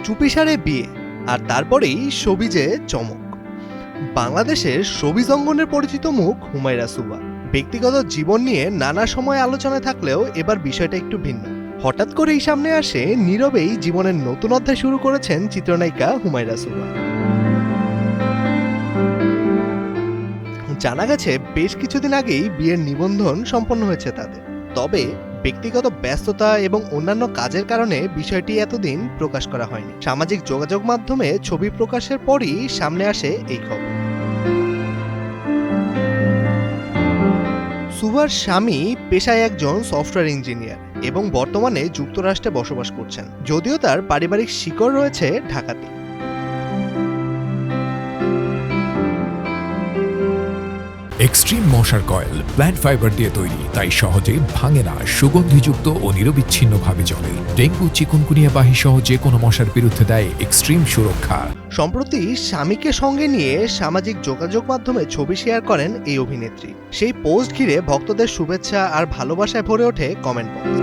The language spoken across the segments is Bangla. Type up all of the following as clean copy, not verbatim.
চুপিসারে বিয়ে আর তারপরেই শোবিজে চমক। বাংলাদেশের শোবিজ অঙ্গনের পরিচিত মুখ হুমায়রা সুবা। ব্যক্তিগত জীবন নিয়ে নানা সময় আলোচনায় থাকলেও এবার বিষয়টা একটু ভিন্ন। হঠাৎ করেই সামনে আসে নীরবেই জীবনের নতুন অধ্যায় শুরু করেছেন চিত্রনায়িকা হুমায়রা সুবা। জানা গেছে বেশ কিছুদিন আগেই বিয়ের নিবন্ধন সম্পন্ন হয়েছে তাদের। তবে ব্যক্তিগত ব্যস্ততা এবং অন্যান্য কাজের কারণে বিষয়টি এতদিন প্রকাশ করা হয়নি। সামাজিক যোগাযোগ মাধ্যমে ছবি প্রকাশের পরই সামনে আসে এই খবর। সুবার স্বামী পেশায় একজন সফটওয়্যার ইঞ্জিনিয়ার এবং বর্তমানে যুক্তরাষ্ট্রে বসবাস করছেন, যদিও তার পারিবারিক শিকড় রয়েছে ঢাকাতে। এক্সট্রিম মশার কয়েল প্ল্যান্ট ফাইবার দিয়ে তৈরি, তাই সহজে ভাঙে না, সুগন্ধিযুক্ত ও নিরবিচ্ছিন্নভাবে জ্বলে। ডেঙ্গু, চিকুনগুনিয়া বাহি সহ যে কোনো মশার বিরুদ্ধে দেয় এক্সট্রিম সুরক্ষা। সম্প্রতি স্বামীকে সঙ্গে নিয়ে সামাজিক যোগাযোগ মাধ্যমে ছবি শেয়ার করেন এই অভিনেত্রী। সেই পোস্ট ঘিরে ভক্তদের শুভেচ্ছা আর ভালোবাসায় ভরে ওঠে কমেন্ট বক্স।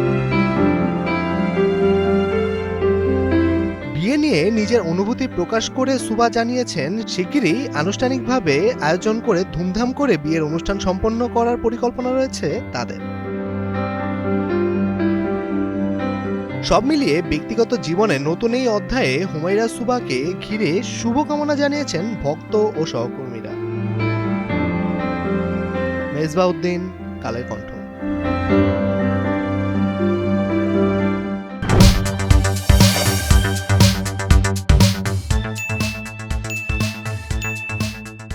বিয়ে নিয়ে নিজের অনুভূতি প্রকাশ করে সুবা জানিয়েছেন শিগগিরই আনুষ্ঠানিকভাবে আয়োজন করে ধুমধাম করে বিয়ের অনুষ্ঠান সম্পন্ন করার পরিকল্পনা রয়েছে তাদের। সব মিলিয়ে ব্যক্তিগত জীবনে নতুন এই অধ্যায়ে হুমায়রা সুবাকে ঘিরে শুভকামনা জানিয়েছেন ভক্ত ও সহকর্মীরা। মেজবাউদ্দিন, কালের কণ্ঠ।